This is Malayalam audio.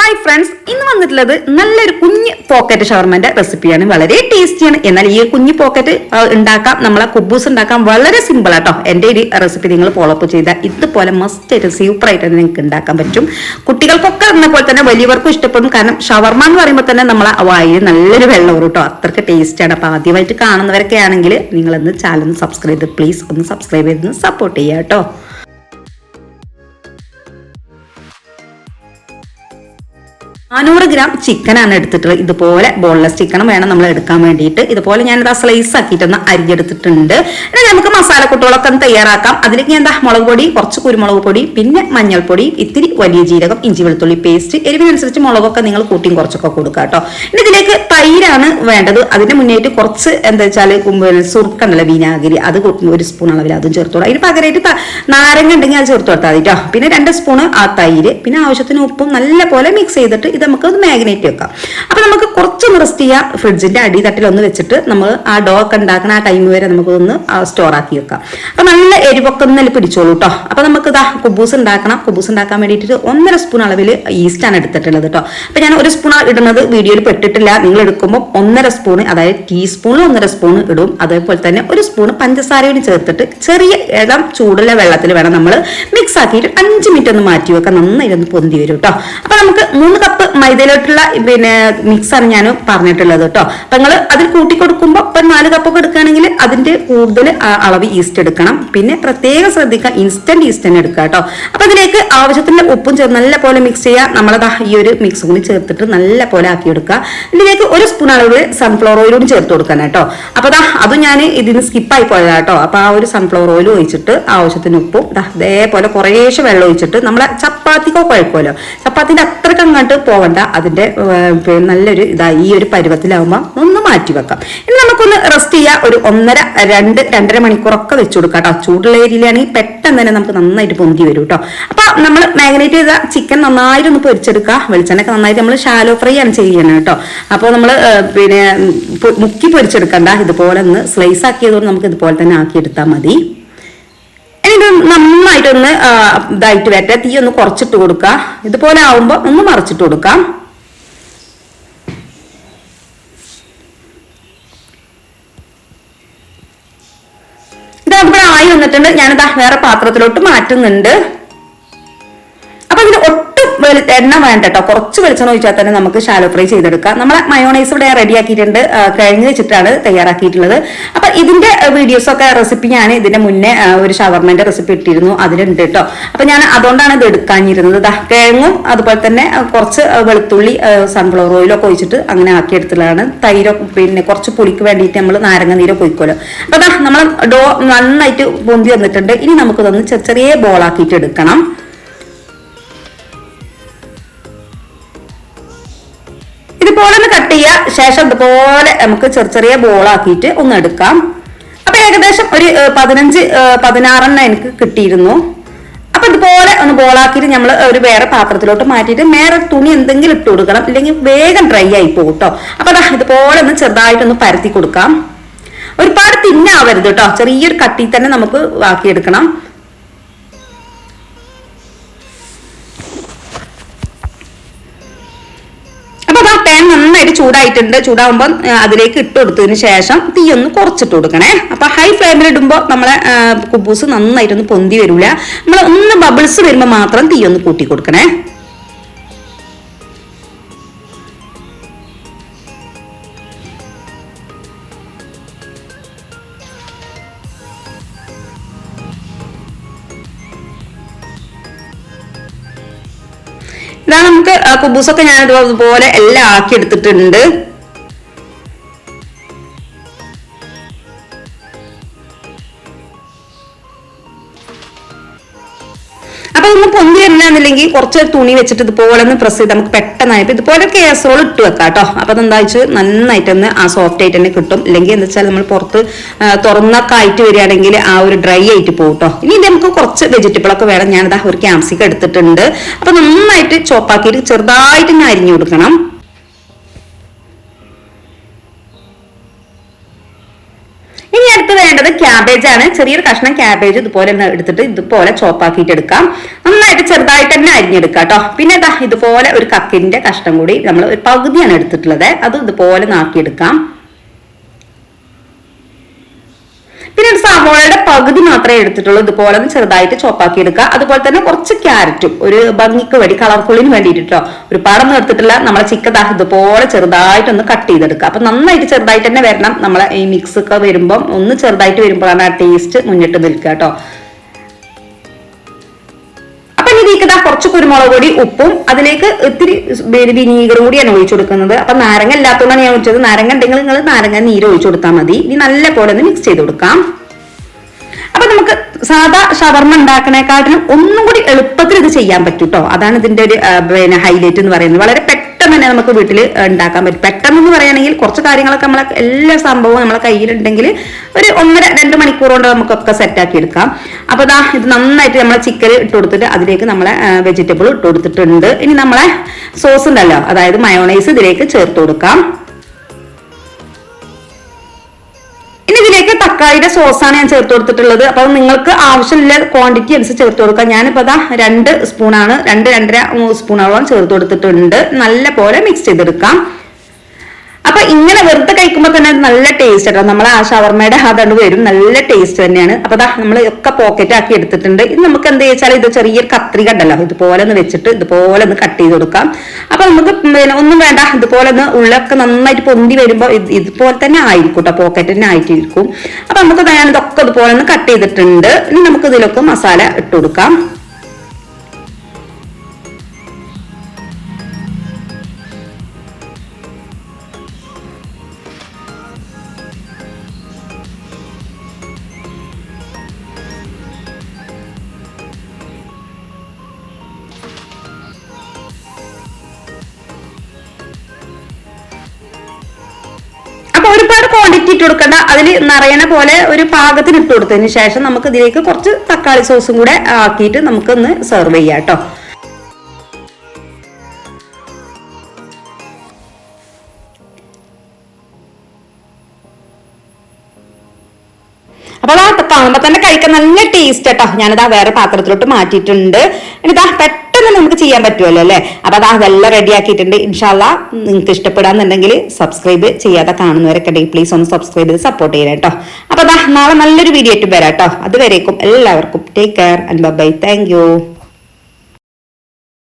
ഹായ് ഫ്രണ്ട്സ്, ഇന്ന് വന്നിട്ടുള്ളത് നല്ലൊരു കുഞ്ഞ് പോക്കറ്റ് ഷവർമന്റെ റെസിപ്പിയാണ്. വളരെ ടേസ്റ്റിയാണ്. എന്നാൽ ഈ കുഞ്ഞ് പോക്കറ്റ് ഉണ്ടാക്കാം, നമ്മളെ കുബൂസ് ഉണ്ടാക്കാൻ വളരെ സിമ്പിൾ ആട്ടോ. എൻ്റെ ഈ റെസിപ്പി നിങ്ങൾ ഫോളോ അപ്പ് ചെയ്താൽ ഇതുപോലെ മസ്റ്റ് ആയിട്ട് സൂപ്പർ ആയിട്ട് നിങ്ങൾക്ക് ഉണ്ടാക്കാൻ പറ്റും. കുട്ടികൾക്കൊക്കെ എന്ന പോലെ തന്നെ വലിയവർക്കും ഇഷ്ടപ്പെടും. കാരണം ഷവർമ എന്ന് പറയുമ്പോൾ തന്നെ നമ്മളെ വായിൽ നല്ലൊരു വെള്ളം വരും കേട്ടോ, അത്രയ്ക്ക് ടേസ്റ്റാണ്. അപ്പോൾ ആദ്യമായിട്ട് കാണുന്നവരൊക്കെ ആണെങ്കിൽ നിങ്ങളൊന്ന് ചാനൽ സബ്സ്ക്രൈബ് ചെയ്ത് പ്ലീസ് ഒന്ന് സബ്സ്ക്രൈബ് ചെയ്ത് സപ്പോർട്ട് ചെയ്യുക കേട്ടോ. 400 ഗ്രാം ചിക്കനാണ് എടുത്തിട്ടുള്ളത്. ഇതുപോലെ ബോൺലെസ് ചിക്കൻ വേണം നമ്മൾ എടുക്കാൻ വേണ്ടിയിട്ട്. ഇതുപോലെ ഞാനിത് സ്ലൈസ് ആക്കിയിട്ടൊന്ന് അരിഞ്ഞെടുത്തിട്ടുണ്ട്. ഇനി നമുക്ക് മസാലക്കൂട്ടുകളൊക്കെ ഒന്ന് തയ്യാറാക്കാം. അതിലേക്ക് ഞാൻ മുളക് പൊടി, കുറച്ച് കുരുമുളക് പൊടി, പിന്നെ മഞ്ഞൾപ്പൊടി, ഇത്തിരി വലിയ ജീരകം, ഇഞ്ചി വെളുത്തുള്ളി പേസ്റ്റ്, എരിവിനനുസരിച്ച് മുളകൊക്കെ നിങ്ങൾ കൂട്ടിയും കുറച്ചൊക്കെ കൊടുക്കുക കേട്ടോ. ഇനി ഇതിലേക്ക് തൈരാണ് വേണ്ടത്. അതിന്റെ മുന്നേറ്റ് കുറച്ച് എന്താ വെച്ചാൽ സുർക്കുണ്ടല്ലോ, വിനാഗിരി, അത് 1 സ്പൂൺ അളവിൽ അതും ചേർത്തോളൂ. അതിന് പകരമായിട്ട് നാരങ്ങ ഉണ്ടെങ്കിൽ അത് ചേർത്ത് കൊടുത്താൽ മതി കേട്ടോ. പിന്നെ 2 സ്പൂണ് ആ തൈര്, പിന്നെ ആവശ്യത്തിന് ഉപ്പും നല്ല പോലെ മിക്സ് ചെയ്തിട്ട് നമുക്ക് മാഗ്നേറ്റ് വെക്കാം. അപ്പൊ നമുക്ക് കുറച്ചൊന്ന് റെസ്റ്റ് ചെയ്യാം. ഫ്രിഡ്ജിന്റെ അടി തട്ടിലൊന്ന് വെച്ചിട്ട് നമ്മൾ ആ ഡോ ഒക്കെ ഉണ്ടാക്കുന്ന ആ ടൈം വരെ നമുക്കൊന്ന് സ്റ്റോർ ആക്കി വെക്കാം. അപ്പൊ നല്ല എരിവൊക്കെ ഒന്ന് പിടിച്ചോളൂ കേട്ടോ. അപ്പൊ നമുക്ക് കുബൂസ് ഉണ്ടാക്കണം. കുബൂസ് ഉണ്ടാക്കാൻ വേണ്ടിയിട്ട് 1.5 സ്പൂൺ അളവിൽ ഈസ്റ്റ് ആണ് എടുത്തിട്ടുള്ളത് കേട്ടോ. അപ്പൊ ഞാൻ 1 സ്പൂൺ ഇടുന്നത് വീഡിയോയിൽ പെട്ടിട്ടില്ല. നിങ്ങൾ എടുക്കുമ്പോൾ 1.5 സ്പൂൺ, അതായത് ടീസ്പൂണിൽ 1.5 സ്പൂൺ ഇടും. അതേപോലെ തന്നെ 1 സ്പൂൺ പഞ്ചസാരയും ചേർത്തിട്ട് ചെറിയ ഇളം ചൂടുള്ള വെള്ളത്തിൽ വേണം നമ്മൾ മിക്സ് ആക്കിയിട്ട് 5 മിനിറ്റ് ഒന്ന് മാറ്റി വെക്കാം. നന്നായി ഒന്ന് പൊന്തി വരും കേട്ടോ. അപ്പൊ നമുക്ക് 3 കപ്പ് മൈദയിലോട്ടുള്ള മിക്സാണ് ഞാൻ പറഞ്ഞിട്ടുള്ളത് കേട്ടോ. അപ്പൊ നിങ്ങൾ അതിൽ കൂട്ടി കൊടുക്കുമ്പോൾ ഇപ്പൊ 4 കപ്പൊക്കെ എടുക്കുകയാണെങ്കിൽ അതിന്റെ കൂടുതൽ അളവ് ഈസ്റ്റ് എടുക്കണം. പിന്നെ പ്രത്യേകം ശ്രദ്ധിക്കുക, ഇൻസ്റ്റന്റ് ഈസ്റ്റ് തന്നെ എടുക്കുക കേട്ടോ. അപ്പൊ അതിലേക്ക് ആവശ്യത്തിന് ഉപ്പും ചേർത്ത് നല്ല പോലെ മിക്സ് ചെയ്യുക. നമ്മളത് ഈ ഒരു മിക്സും കൂടി ചേർത്തിട്ട് നല്ല പോലെ ആക്കി എടുക്കുക. ഇതിലേക്ക് 1 സ്പൂൺ അളവ് സൺഫ്ലവർ ഓയിലും ചേർത്ത് കൊടുക്കാൻ കേട്ടോ. അപ്പൊ അതും ഞാൻ ഇതിന് സ്കിപ്പായി പോയതാ കേട്ടോ. അപ്പൊ ആ ഒരു സൺഫ്ലവർ ഓയിൽ ഒഴിച്ചിട്ട് ആവശ്യത്തിന് ഉപ്പും ഇതേപോലെ കുറേശ്ശെ വെള്ളം ഒഴിച്ചിട്ട് നമ്മളെ ചപ്പാത്തിക്കോ കുഴപ്പമല്ലോ, ചപ്പാത്തിന്റെ അത്രയ്ക്ക് അങ്ങോട്ട് പോവണ്ട, അതിന്റെ നല്ലൊരു ഈ ഒരു പരുവത്തിലാവുമ്പോൾ ഒന്ന് മാറ്റി വെക്കാം. ഇനി നമുക്കൊന്ന് റെസ്റ്റ് ചെയ്യാം. ഒരു 1.5-2.5 മണിക്കൂറൊക്കെ വെച്ചു കൊടുക്കാം കേട്ടോ. ചൂടുള്ള ഏരിയയിലാണെങ്കിൽ പെട്ടെന്ന് തന്നെ നമുക്ക് നന്നായിട്ട് പൊന്തി വരും കേട്ടോ. അപ്പൊ നമ്മൾ മാഗ്നേറ്റ് ചെയ്ത ചിക്കൻ നന്നായിട്ട് ഒന്ന് പൊരിച്ചെടുക്കുക. വെളിച്ചെണ്ണയൊക്കെ നന്നായിട്ട് നമ്മൾ ഷാലോ ഫ്രൈ ആണ് ചെയ്യണം കേട്ടോ. അപ്പോൾ നമ്മൾ മുക്കി പൊരിച്ചെടുക്കണ്ട, ഇതുപോലെ ഒന്ന് സ്ലൈസ് ആക്കിയതുകൊണ്ട് നമുക്ക് ഇതുപോലെ തന്നെ ആക്കിയെടുത്താൽ മതി. ഇനി ഇത് നന്നായിട്ടൊന്ന് ഇതായിട്ട് വരട്ടെ. തീ ഒന്ന് കുറച്ചിട്ട് കൊടുക്കുക. ഇതുപോലെ ആവുമ്പോൾ ഒന്ന് മറിച്ചിട്ട് കൊടുക്കാം. ഇതവിടെ ആയി വന്നിട്ടുണ്ട്. ഞാനിതാ വേറെ പാത്രത്തിലോട്ട് മാറ്റുന്നുണ്ട്. അപ്പൊ ഇതിന് ഒട്ടും എണ്ണ വേണ്ട കേട്ടോ. കുറച്ച് വെളിച്ചെണ്ണ ഒഴിച്ചാൽ തന്നെ നമുക്ക് ഷാലോ ഫ്രൈ ചെയ്തെടുക്കാം. നമ്മളെ മയോണൈസ് ഇവിടെ റെഡി ആക്കിയിട്ടുണ്ട്, കഴിഞ്ഞ് വെച്ചിട്ടാണ് തയ്യാറാക്കിയിട്ടുള്ളത്. അപ്പൊ ഇതിന്റെ വീഡിയോസ് ഒക്കെ റെസിപ്പി ഞാൻ ഇതിന്റെ മുന്നേ ഒരു ഷവർമന്റെ റെസിപ്പി ഇട്ടിരുന്നു, അതിലുണ്ട് കേട്ടോ. അപ്പൊ ഞാൻ അതുകൊണ്ടാണ് ഇത് എടുക്കാനിരുന്നത്. കിഴങ്ങും അതുപോലെ തന്നെ കുറച്ച് വെളുത്തുള്ളി സൺഫ്ലവർ ഓയിലൊക്കെ ഒഴിച്ചിട്ട് അങ്ങനെ ആക്കിയെടുത്തതാണ്. തൈരോ പിന്നെ കുറച്ച് പുളിക്ക് വേണ്ടിയിട്ട് നമ്മൾ നാരങ്ങ നീരൊക്കെ ഒഴിക്കുമല്ലോ. അപ്പൊ നമ്മൾ ഡോ നന്നായിട്ട് പൊന്തി വന്നിട്ടുണ്ട്. ഇനി നമുക്കിതൊന്ന് ചെറിയ ബോളാക്കിയിട്ട് എടുക്കണം. ഇതുപോലെ ഒന്ന് കട്ട് ചെയ്യുക. ശേഷം ഇതുപോലെ നമുക്ക് ചെറിയ ബോളാക്കിയിട്ട് ഒന്ന് എടുക്കാം. അപ്പൊ ഏകദേശം ഒരു 15-16 എനിക്ക് കിട്ടിയിരുന്നു. അപ്പൊ ഇതുപോലെ ഒന്ന് ബോളാക്കിയിട്ട് നമ്മൾ ഒരു വേറെ പാത്രത്തിലോട്ട് മാറ്റിയിട്ട് മേലെ തുണി എന്തെങ്കിലും ഇട്ട് കൊടുക്കണം, ഇല്ലെങ്കിൽ വേഗം ഡ്രൈ ആയി പോകും കേട്ടോ. അപ്പൊ ഇതുപോലെ ഒന്ന് ചെറുതായിട്ടൊന്ന് പരത്തി കൊടുക്കാം. ഒരുപാട് തിന്നാവരുത് കേട്ടോ, ചെറിയൊരു കട്ടി തന്നെ നമുക്ക് ആക്കിയെടുക്കണം. പാൻ നന്നായിട്ട് ചൂടായിട്ടുണ്ട്. ചൂടാവുമ്പോൾ അതിലേക്ക് ഇട്ട് കൊടുത്തതിന് ശേഷം തീ ഒന്ന് കുറച്ചിട്ട് കൊടുക്കണേ. അപ്പൊ ഹൈ ഫ്ലെയിമിൽ ഇടുമ്പോൾ നമ്മളെ കുബൂസ് നന്നായിട്ടൊന്ന് പൊന്തി വരില്ല. നമ്മൾ ഒന്ന് ബബിൾസ് വരുമ്പോൾ മാത്രം തീ ഒന്ന് കൂട്ടി കൊടുക്കണേ. ഇതാ നമുക്ക് കുബൂസൊക്കെ ഞാൻ ഇതുപോലെ എല്ലാം ആക്കി എടുത്തിട്ടുണ്ട്. അപ്പൊ ഒന്ന് പൊന്തി വരില്ലെന്നില്ലെങ്കിൽ കുറച്ച് തുണി വെച്ചിട്ട് ഇതുപോലെ ഒന്ന് പ്രസ് ചെയ്ത് നമുക്ക് പെട്ടെന്നായിട്ട് ഇതുപോലെ കേസറോൾ ഇട്ട് വെക്കാം കേട്ടോ. അപ്പൊ അതെന്താ വെച്ചാൽ നന്നായിട്ടൊന്ന് ആ സോഫ്റ്റ് ആയിട്ട് തന്നെ കിട്ടും. ഇല്ലെങ്കിൽ എന്താ വെച്ചാൽ നമ്മൾ പുറത്ത് തുറന്നൊക്കെ ആയിട്ട് വരികയാണെങ്കിൽ ആ ഒരു ഡ്രൈ ആയിട്ട് പോകും കേട്ടോ. ഇനി നമുക്ക് കുറച്ച് വെജിറ്റബിളൊക്കെ വേണം. ഞാനിതാ ഒരു ക്യാപ്സിക്കം എടുത്തിട്ടുണ്ട്. അപ്പൊ നന്നായിട്ട് ചോപ്പാക്കിയിട്ട് ചെറുതായിട്ട് ഞാൻ അരിഞ്ഞു കൊടുക്കണം. ഇനി അടുത്ത് വേണ്ടത് ക്യാബേജ് ആണ്. ചെറിയൊരു കഷ്ണം ക്യാബേജ് ഇതുപോലെ എടുത്തിട്ട് ഇതുപോലെ ചോപ്പാക്കിയിട്ട് എടുക്കാം. നന്നായിട്ട് ചെറുതായിട്ട് തന്നെ അരിഞ്ഞെടുക്കാം കേട്ടോ. പിന്നെ ഇതുപോലെ ഒരു കക്കിന്റെ കഷ്ണം കൂടി നമ്മൾ ഒരു പകുതിയാണ് എടുത്തിട്ടുള്ളത്, അത് ഇതുപോലെ നാക്കിയെടുക്കാം. പിന്നെ ഒരു സവോളയുടെ പകുതി മാത്രമേ എടുത്തിട്ടുള്ളൂ, ഇതുപോലെ ഒന്ന് ചെറുതായിട്ട് ചോപ്പാക്കി എടുക്കുക. അതുപോലെ തന്നെ കുറച്ച് ക്യാരറ്റും ഒരു ഭംഗിക്ക് വേണ്ടി കളർഫുള്ളിന് വേണ്ടിയിട്ടോ ഒരുപാടൊന്നും എടുത്തിട്ടില്ല. നമ്മളെ ചിക്കൻ ഇതുപോലെ ചെറുതായിട്ടൊന്ന് കട്ട് ചെയ്തെടുക്കുക. അപ്പൊ നന്നായിട്ട് ചെറുതായിട്ട് തന്നെ വരണം. നമ്മളെ ഈ മിക്സ് ഒക്കെ വരുമ്പോൾ ഒന്ന് ചെറുതായിട്ട് വരുമ്പോഴാണ് ആ ടേസ്റ്റ് മുന്നിട്ട് നിൽക്കുക കേട്ടോ. ഇതിലേക്ക് കുറച്ച് കുരുമുളക് പൊടി, ഉപ്പും, അതിലേക്ക് ഇത്തിരി വിനീഗറും കൂടിയാണ് ഒഴിച്ചു കൊടുക്കുന്നത്. അപ്പൊ നാരങ്ങ ഇല്ലാത്തതുകൊണ്ടാണ് ഞാൻ ഒഴിച്ചത്. നാരങ്ങ ഉണ്ടെങ്കിൽ നിങ്ങൾ നാരങ്ങ നീര് ഒഴിച്ചു കൊടുത്താൽ മതി. ഇനി നല്ല പോലെ ഒന്ന് മിക്സ് ചെയ്ത് കൊടുക്കാം. അപ്പൊ നമുക്ക് സാധാ ഷവർമ ഉണ്ടാക്കണേക്കാട്ടിലും ഒന്നും കൂടി എളുപ്പത്തിൽ ഇത് ചെയ്യാൻ പറ്റും കേട്ടോ. അതാണ് ഇതിന്റെ ഒരു ഹൈലൈറ്റ് എന്ന് പറയുന്നത്. വളരെ പെട്ടെന്ന് തന്നെ നമുക്ക് വീട്ടിൽ ഉണ്ടാക്കാൻ പറ്റും. പെട്ടെന്ന് പറയുകയാണെങ്കിൽ കുറച്ച് കാര്യങ്ങളൊക്കെ നമ്മളെ എല്ലാ സംഭവവും നമ്മളെ കയ്യിലുണ്ടെങ്കിൽ ഒരു 1-2 മണിക്കൂർ കൊണ്ട് നമുക്കൊക്കെ സെറ്റാക്കി എടുക്കാം. അപ്പൊ ഇത് നന്നായിട്ട് നമ്മളെ ചിക്കൻ ഇട്ട് കൊടുത്തിട്ട് അതിലേക്ക് നമ്മളെ വെജിറ്റബിൾ ഇട്ട് കൊടുത്തിട്ടുണ്ട്. ഇനി നമ്മളെ സോസ് ഉണ്ടല്ലോ, അതായത് മയോണൈസ് ഇതിലേക്ക് ചേർത്ത് കൊടുക്കാം. ഇനി ഇതിലേക്ക് തക്കാളിയുടെ സോസാണ് ഞാൻ ചേർത്ത് കൊടുത്തിട്ടുള്ളത്. അപ്പൊ നിങ്ങൾക്ക് ആവശ്യമില്ല ക്വാണ്ടിറ്റി അനുസരിച്ച് ചേർത്ത് കൊടുക്കാം. ഞാനിപ്പോ 2 സ്പൂണാണ് 2-2.5 സ്പൂണോളം ചേർത്ത് കൊടുത്തിട്ടുണ്ട്. നല്ല പോലെ മിക്സ് ചെയ്തെടുക്കാം. അപ്പൊ ഇങ്ങനെ വെറുതെ കഴിക്കുമ്പോൾ തന്നെ നല്ല ടേസ്റ്റ് ആട്ടോ. നമ്മളെ ആ ഷവർമയുടെ അതുകൊണ്ട് വരും, നല്ല ടേസ്റ്റ് തന്നെയാണ്. അപ്പൊ നമ്മൾ ഒക്കെ പോക്കറ്റ് ആക്കി എടുത്തിട്ടുണ്ട്. ഇത് നമുക്ക് എന്ത് വെച്ചാൽ ഇത് ചെറിയൊരു കത്രിക ഉണ്ടല്ലോ, ഇതുപോലെ ഒന്ന് വെച്ചിട്ട് ഇതുപോലെ ഒന്ന് കട്ട് ചെയ്ത് കൊടുക്കാം. അപ്പൊ നമുക്ക് ഒന്നും വേണ്ട, ഇതുപോലെ ഒന്ന് ഉള്ളൊക്കെ നന്നായിട്ട് പൊന്തി വരുമ്പോൾ ഇതുപോലെ തന്നെ ആയിരിക്കും കേട്ടോ, പോക്കറ്റ് തന്നെ ആയിട്ടിരിക്കും. അപ്പൊ നമുക്ക് ഞാൻ ഇതൊക്കെ ഇതുപോലെ ഒന്ന് കട്ട് ചെയ്തിട്ടുണ്ട്. ഇനി നമുക്ക് ഇതിലൊക്കെ മസാല ഇട്ട് കൊടുക്കാം. ഒരുപാട് ക്വാണ്ടിറ്റി ഇട്ട് കൊടുക്കണ്ട, അതിൽ നിറയണ പോലെ ഒരു പാകത്തിന് ഇട്ട് കൊടുത്തതിന് ശേഷം നമുക്ക് ഇതിലേക്ക് കുറച്ച് തക്കാളി സോസും കൂടെ ആക്കിയിട്ട് നമുക്കൊന്ന് സെർവ് ചെയ്യാം കേട്ടോ. അപ്പൊ കാണുമ്പോ തന്നെ കഴിക്കാൻ നല്ല ടേസ്റ്റ് കേട്ടോ. ഞാനിതാ വേറെ പാത്രത്തിലോട്ട് മാറ്റിയിട്ടുണ്ട്. ഇനിതാ പെട്ടെന്ന് നമുക്ക് ചെയ്യാൻ പറ്റുമല്ലോ അല്ലേ. അപ്പൊ അതെല്ലാം റെഡി ആക്കിയിട്ടുണ്ട്. ഇൻഷാല്ലാ നിങ്ങൾക്ക് ഇഷ്ടപ്പെടാന്നുണ്ടെങ്കിൽ സബ്സ്ക്രൈബ് ചെയ്യാതെ കാണുന്നവരൊക്കെ ഉണ്ടെങ്കിൽ പ്ലീസ് ഒന്ന് സബ്സ്ക്രൈബ് ചെയ്ത് സപ്പോർട്ട് ചെയ്യണം കേട്ടോ. അപ്പൊ നാളെ നല്ലൊരു വീഡിയോ ആയിട്ട് വരാം കേട്ടോ. അതുവരേക്കും എല്ലാവർക്കും take care and bye. Thank U.